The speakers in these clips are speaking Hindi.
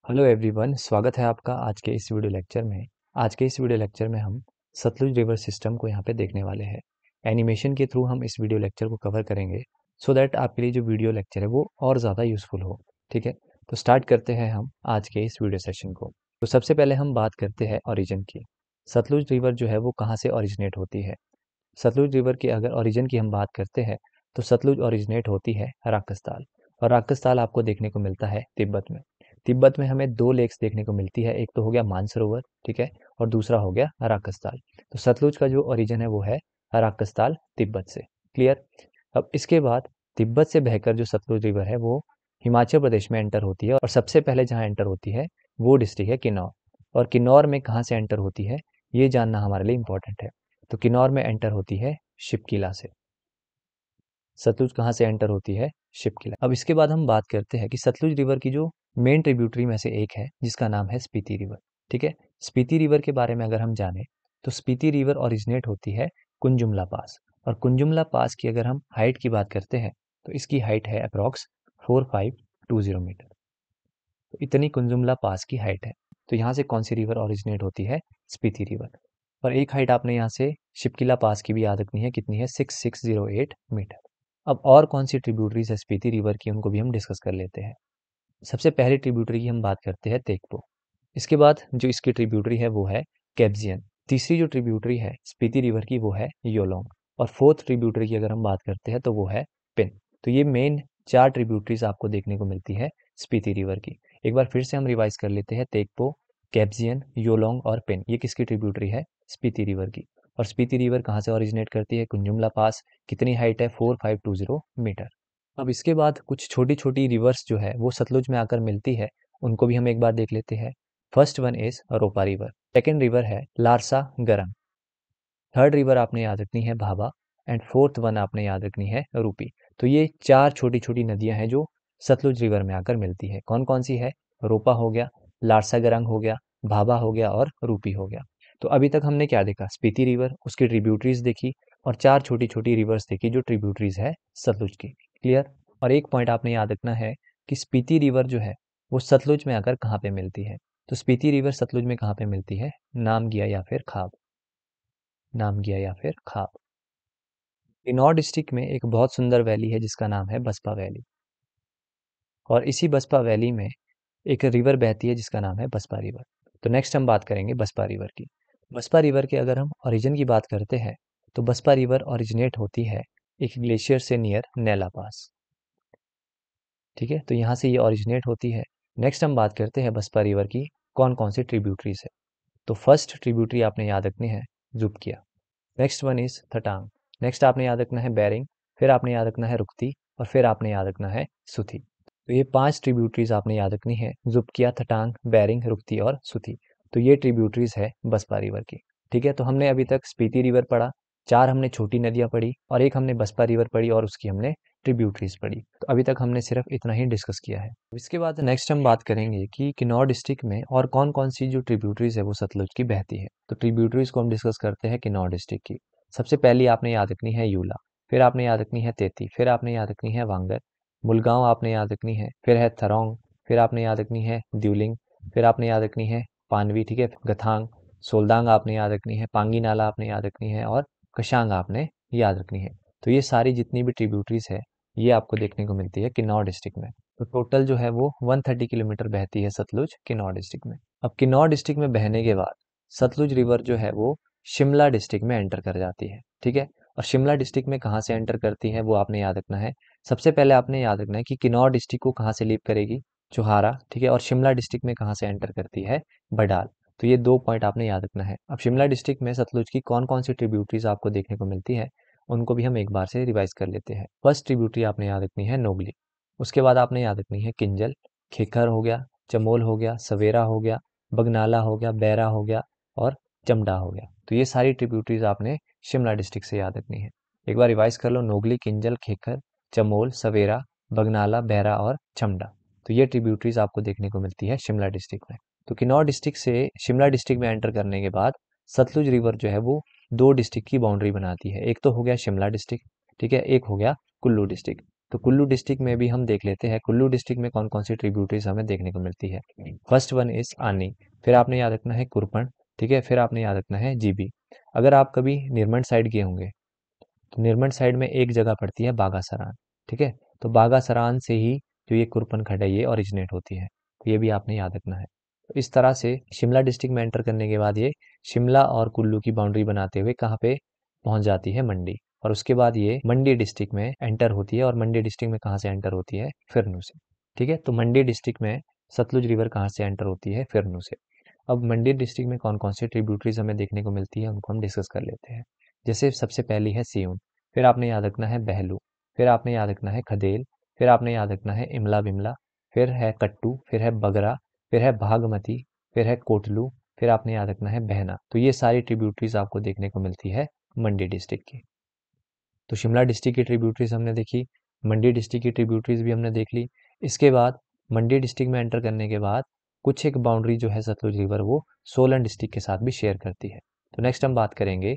हेलो एवरीवन, स्वागत है आपका आज के इस वीडियो लेक्चर में। आज के इस वीडियो लेक्चर में हम सतलुज रिवर सिस्टम को यहाँ पे देखने वाले हैं। एनिमेशन के थ्रू हम इस वीडियो लेक्चर को कवर करेंगे सो दैट आपके लिए जो वीडियो लेक्चर है वो और ज़्यादा यूज़फुल हो। ठीक है, तो स्टार्ट करते हैं हम आज के इस वीडियो सेशन को। तो सबसे पहले हम बात करते हैं ओरिजिन की। सतलुज रिवर जो है वो कहाँ से ओरिजिनेट होती है। सतलुज रिवर की अगर ओरिजिन की हम बात करते हैं तो सतलुज ओरिजिनेट होती है राक्षसताल, और राक्षसताल आपको देखने को मिलता है तिब्बत में। तिब्बत में हमें दो लेक्स देखने को मिलती है, एक तो हो गया मानसरोवर, ठीक है, और दूसरा हो गया राक्षसताल। तो सतलुज का जो ओरिजिन है वो है राक्षसताल, तिब्बत से। क्लियर। अब इसके बाद तिब्बत से बहकर जो सतलुज रिवर है वो हिमाचल प्रदेश में एंटर होती है, और सबसे पहले जहाँ एंटर होती है वो डिस्ट्रिक्ट है किन्नौर। और किन्नौर में कहाँ से एंटर होती है ये जानना हमारे लिए इंपॉर्टेंट है। तो किन्नौर में एंटर होती है शिपकिला से। सतलुज कहाँ से एंटर होती है? शिपकिला। अब इसके बाद हम बात करते हैं कि सतलुज रिवर की जो मेन ट्रिब्यूटरी में से एक है जिसका नाम है स्पीति रिवर। ठीक है, स्पीति रिवर के बारे में अगर हम जाने तो स्पीति रिवर ओरिजिनेट होती है कुंजुमला पास। और कुंजुमला पास की अगर हम हाइट की बात करते हैं तो इसकी हाइट है अप्रॉक्स 4520 मीटर। तो इतनी कुंजुमला पास की हाइट है। तो यहाँ से कौन सी रिवर ओरिजिनेट होती है? स्पीति रिवर। और एक हाइट आपने यहाँ से शिपकिला पास की भी याद रखनी है, कितनी है? 6608 मीटर। अब और कौन सी ट्रिब्यूटरीज है स्पीति रिवर की, उनको भी हम डिस्कस कर लेते हैं। सबसे पहली ट्रिब्यूटरी की हम बात करते हैं तेगपो। इसके बाद जो इसकी ट्रिब्यूटरी है वो है कैब्जियन। तीसरी जो ट्रिब्यूटरी है स्पीति रिवर की वो है योलोंग। और फोर्थ ट्रिब्यूटरी की अगर हम बात करते हैं तो वो है पिन। तो ये मेन चार ट्रिब्यूटरीज आपको देखने को मिलती है स्पीति रिवर की। एक बार फिर से हम रिवाइज कर लेते हैं। तेगपो, कैब्जियन, योलोंग और पिन, ये किसकी ट्रिब्यूटरी है? स्पीति रिवर की। और स्पीति रिवर कहाँ से ओरिजिनेट करती है? कुंजुमला पास। कितनी हाइट है? 4520 मीटर। अब इसके बाद कुछ छोटी छोटी रिवर्स जो है वो सतलुज में आकर मिलती है, उनको भी हम एक बार देख लेते हैं। फर्स्ट वन इज रोपा रिवर, सेकेंड रिवर है लारसा गरम, थर्ड रिवर आपने याद रखनी है भाभा, एंड फोर्थ वन आपने याद रखनी है रूपी। तो ये चार छोटी छोटी नदियां हैं जो सतलुज रिवर में आकर मिलती है। कौन कौन सी है? रोपा हो गया, लारसा गरंग हो गया, भाभा हो गया और रूपी हो गया। तो अभी तक हमने क्या देखा? स्पीति रिवर, उसकी ट्रिब्यूटरीज देखी, और चार छोटी छोटी रिवर्स देखी जो ट्रिब्यूटरीज है सतलुज की। क्लियर। और एक पॉइंट आपने याद रखना है कि स्पीति रिवर जो है वो सतलुज में आकर कहाँ पे मिलती है। तो स्पीति रिवर सतलुज में कहाँ पे मिलती है? नामगिया या फिर खाब। नामगिया या फिर खाब। किन्नौर डिस्ट्रिक्ट में एक बहुत सुंदर वैली है जिसका नाम है बसपा वैली। और इसी बसपा वैली में एक रिवर बहती है जिसका नाम है बसपा रिवर। तो नेक्स्ट हम बात करेंगे बसपा रिवर की। बसपा रिवर के अगर हम ओरिजिन की बात करते हैं तो बसपा रिवर ओरिजिनेट होती है एक ग्लेशियर से नियर नैला पास। ठीक है, तो यहाँ से ये ओरिजिनेट होती है। नेक्स्ट हम बात करते हैं बसपा रिवर की कौन कौन सी ट्रिब्यूटरीज है। तो फर्स्ट ट्रिब्यूटरी आपने याद रखनी है जुबकिया, नेक्स्ट वन इज थटांग, नेक्स्ट आपने याद रखना है बैरिंग, फिर आपने याद रखना है रुकती, और फिर आपने याद रखना है सुथी। तो ये पांच ट्रिब्यूटरीज आपने याद रखनी है, जुबकिया, थटांग, बैरिंग, रुकती और सुथी। तो ये ट्रिब्यूटरीज है बसपा रिवर की। ठीक है, तो हमने अभी तक स्पीति रिवर पढ़ा, चार हमने छोटी नदियां पढ़ी, और एक हमने बसपा रिवर पढ़ी और उसकी हमने ट्रिब्यूटरीज पढ़ी। तो अभी तक हमने सिर्फ इतना ही डिस्कस किया है। इसके बाद नेक्स्ट हम बात करेंगे कि किन्नौर डिस्ट्रिक्ट में और कौन कौन सी जो ट्रिब्यूटरीज है वो सतलुज की बहती है। तो ट्रिब्यूटरीज को हम डिस्कस करते हैं किन्नौर डिस्ट्रिक्ट की। सबसे पहली आपने याद रखनी है यूला, फिर आपने याद रखनी है तेती, फिर आपने याद रखनी है वांगर, मुलगांव आपने याद रखनी है, फिर है थरौंग, फिर आपने याद रखनी है द्यूलिंग, फिर आपने याद रखनी है पानवी, ठीक है, गथांग, सोलदांग आपने याद रखनी है, पांगी नाला आपने याद रखनी है, और कशांग आपने याद रखनी है। तो ये सारी जितनी भी ट्रिब्यूटरीज है ये आपको देखने को मिलती है किन्नौर डिस्ट्रिक्ट में। तो टोटल जो है वो 130 किलोमीटर बहती है सतलुज किन्नौर डिस्ट्रिक्ट में। अब किन्नौर डिस्ट्रिक्ट में बहने के बाद सतलुज रिवर जो है वो शिमला डिस्ट्रिक्ट में एंटर कर जाती है। ठीक है, और शिमला डिस्ट्रिक्ट में कहाँ से एंटर करती है वो आपने याद रखना है। सबसे पहले आपने याद रखना है कि किन्नौर डिस्ट्रिक्ट को कहाँ से लीव करेगी? चोहारा, ठीक है, और शिमला डिस्ट्रिक्ट में कहाँ से एंटर करती है? बडाल। तो ये दो पॉइंट आपने याद रखना है। अब शिमला डिस्ट्रिक्ट में सतलुज की कौन कौन सी ट्रिब्यूटरीज आपको देखने को मिलती है उनको भी हम एक बार से रिवाइज कर लेते हैं। फर्स्ट ट्रिब्यूटरी आपने याद रखनी है नोगली, उसके बाद आपने याद रखनी है किंजल, खेखर हो गया, चमोल हो गया, सवेरा हो गया, बगनाला हो गया, बैरा हो गया, और चमड़ा हो गया। तो ये सारी ट्रिब्यूटरीज आपने शिमला डिस्ट्रिक्ट से याद रखनी है। एक बार रिवाइज कर लो, नोगली, किंजल, खेखर, चमोल, सवेरा, बगनाला, बैरा और चमड़ा। तो ये ट्रिब्यूटरीज आपको देखने को मिलती है शिमला डिस्ट्रिक्ट में। तो किन्नौर डिस्ट्रिक्ट से शिमला डिस्ट्रिक्ट में एंटर करने के बाद सतलुज रिवर जो है वो दो डिस्ट्रिक्ट की बाउंड्री बनाती है। एक तो हो गया शिमला डिस्ट्रिक्ट, ठीक है, एक हो गया कुल्लू डिस्ट्रिक्ट। तो कुल्लू डिस्ट्रिक्ट में भी हम देख लेते हैं कुल्लू डिस्ट्रिक्ट में कौन कौन सी ट्रिब्यूटरीज हमें देखने को मिलती है। फर्स्ट वन इज आनी, फिर आपने याद रखना है कुरपन, ठीक है, फिर आपने याद रखना है जीबी। अगर आप कभी निर्मंड साइड गए होंगे तो निर्मंड साइड में एक जगह पड़ती है बागासरान, ठीक है, तो बागासरान से ही जो ये कुरपन खड्ड है ये ओरिजिनेट होती है, तो ये भी आपने याद रखना है। तो इस तरह से शिमला डिस्ट्रिक्ट में एंटर करने के बाद ये शिमला और कुल्लू की बाउंड्री बनाते हुए कहाँ पे पहुंच जाती है, मंडी, और उसके बाद ये मंडी डिस्ट्रिक्ट में एंटर होती है, और मंडी डिस्ट्रिक्ट में कहाँ से एंटर होती है, फिरनू से, ठीक है। तो मंडी डिस्ट्रिक्ट में सतलुज रिवर कहाँ से एंटर होती है, फिरनू से। अब मंडी डिस्ट्रिक्ट में कौन कौन सी ट्रिब्यूटरीज हमें देखने को मिलती है उनको हम डिस्कस कर लेते हैं। जैसे सबसे पहली है सियून, फिर आपने याद रखना है बहलू, फिर आपने याद रखना है खदेल, फिर आपने याद रखना है इमला बिमला, फिर है कट्टू, फिर है बगरा, फिर है भागमती, फिर है कोटलू, फिर आपने याद रखना है बहना। तो ये सारी ट्रिब्यूटरीज आपको देखने को मिलती है मंडी डिस्ट्रिक्ट की। तो शिमला डिस्ट्रिक्ट की ट्रिब्यूटरीज हमने देखी, मंडी डिस्ट्रिक्ट की ट्रिब्यूटरीज भी हमने देख ली। इसके बाद मंडी डिस्ट्रिक्ट में एंटर करने के बाद कुछ एक बाउंड्री जो है सतलुज रिवर वो सोलन डिस्ट्रिक्ट के साथ भी शेयर करती है। तो नेक्स्ट हम बात करेंगे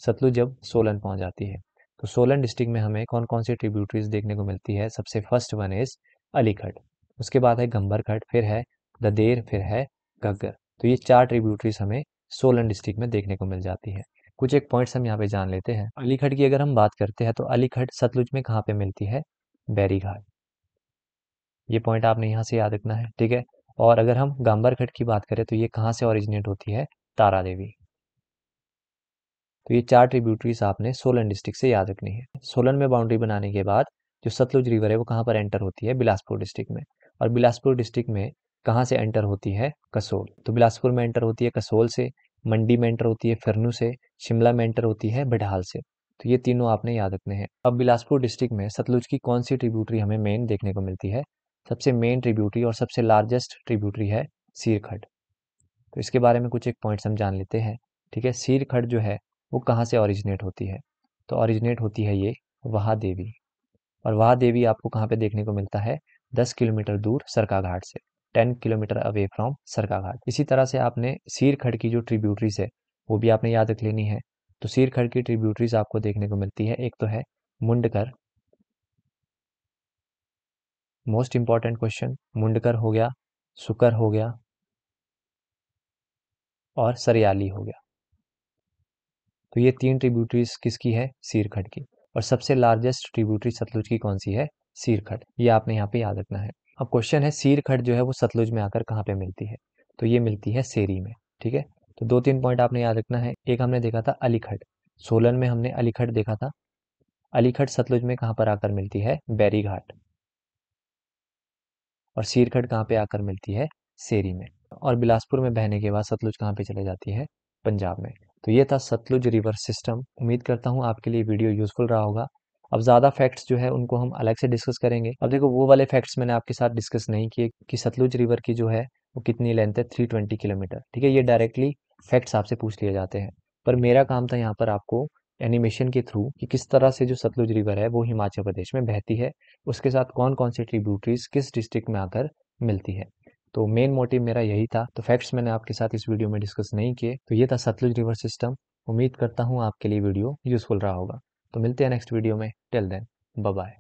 सतलुज जब सोलन पहुंच जाती है तो सोलन डिस्ट्रिक्ट में हमें कौन कौन सी ट्रिब्यूटरीज देखने को मिलती है। सबसे फर्स्ट वन इज अलीखड़, उसके बाद है गंभरखड़, फिर है ददेर, फिर है घग्गर। तो ये चार ट्रिब्यूटरीज हमें सोलन डिस्ट्रिक्ट में देखने को मिल जाती है। कुछ एक पॉइंट्स हम यहाँ पे जान लेते हैं। अलीखड़ की अगर हम बात करते हैं तो अलीखड़ सतलुज में कहाँ पे मिलती है, बैरीघाट, ये पॉइंट आपने यहाँ से याद रखना है, ठीक है। और अगर हम गांबरखड़ की बात करें तो ये कहाँ से ओरिजिनेट होती है, तारा देवी। तो ये चार ट्रिब्यूटरीज आपने सोलन डिस्ट्रिक्ट से याद रखनी है। सोलन में बाउंड्री बनाने के बाद जो सतलुज रिवर है वो कहाँ पर एंटर होती है, बिलासपुर डिस्ट्रिक्ट में, और बिलासपुर डिस्ट्रिक्ट में कहाँ से एंटर होती है, कसोल। तो बिलासपुर में एंटर होती है कसोल से, मंडी में एंटर होती है फिरनू से, शिमला में एंटर होती है बडहाल से। तो ये तीनों आपने याद रखने हैं। अब बिलासपुर डिस्ट्रिक्ट में सतलुज की कौन सी ट्रिब्यूटरी हमें मेन देखने को मिलती है, सबसे मेन ट्रिब्यूटरी और सबसे लार्जेस्ट ट्रिब्यूटरी है सीरखड़। तो इसके बारे में कुछ एक पॉइंट्स हम जान लेते हैं, ठीक है। सीरखड़ जो है वो कहाँ से ओरिजिनेट होती है, तो ओरिजिनेट होती है ये वहा देवी, और वहा देवी आपको कहाँ पे देखने को मिलता है, 10 किलोमीटर दूर सरकाघाट से, 10 किलोमीटर अवे फ्रॉम सरकाघाट। इसी तरह से आपने सीरखड़ की जो ट्रिब्यूटरीज है वो भी आपने याद रख लेनी है। तो सीरखड़ की ट्रिब्यूटरीज आपको देखने को मिलती है, एक तो है Mundkar, most important question, Mundkar हो गया, सुकर हो गया, और सरयाली हो गया। तो ये तीन ट्रिब्यूटरीज किसकी है, सीरखड़ की। और सबसे लार्जेस्ट ट्रिब्यूटरी सतलुज की कौन सी है, सीरखड़, ये आपने यहाँ पे याद रखना है। अब क्वेश्चन है सीरखड़ जो है वो सतलुज में आकर कहाँ पे मिलती है, तो ये मिलती है सेरी में, ठीक है। तो दो तीन पॉइंट आपने याद रखना है। एक हमने देखा था अलीखड़, सोलन में हमने अलीखड़ देखा था। अलीखड़ सतलुज में कहाँ पर आकर मिलती है, बैरीघाट, और सीरखड़ कहाँ पे आकर मिलती है, सेरी में। और बिलासपुर में बहने के बाद सतलुज कहाँ पे चले जाती है, पंजाब में। तो ये था सतलुज रिवर सिस्टम। उम्मीद करता हूँ आपके लिए वीडियो यूजफुल रहा होगा। अब ज़्यादा फैक्ट्स जो है उनको हम अलग से डिस्कस करेंगे। अब देखो वो वाले फैक्ट्स मैंने आपके साथ डिस्कस नहीं किए कि सतलुज रिवर की जो है वो कितनी लेंथ है, 320 किलोमीटर, ठीक है। ये डायरेक्टली फैक्ट्स आपसे पूछ लिए जाते हैं, पर मेरा काम था यहाँ पर आपको एनिमेशन के थ्रू कि किस तरह से जो सतलुज रिवर है वो हिमाचल प्रदेश में बहती है, उसके साथ कौन कौन सी ट्रिब्यूटरीज किस डिस्ट्रिक्ट में आकर मिलती है। तो मेन मोटिव मेरा यही था। तो फैक्ट्स मैंने आपके साथ इस वीडियो में डिस्कस नहीं किए। तो ये था सतलुज रिवर सिस्टम। उम्मीद करता हूँ आपके लिए वीडियो यूजफुल रहा होगा। तो मिलते हैं नेक्स्ट वीडियो में, टिल देन बाय बाय।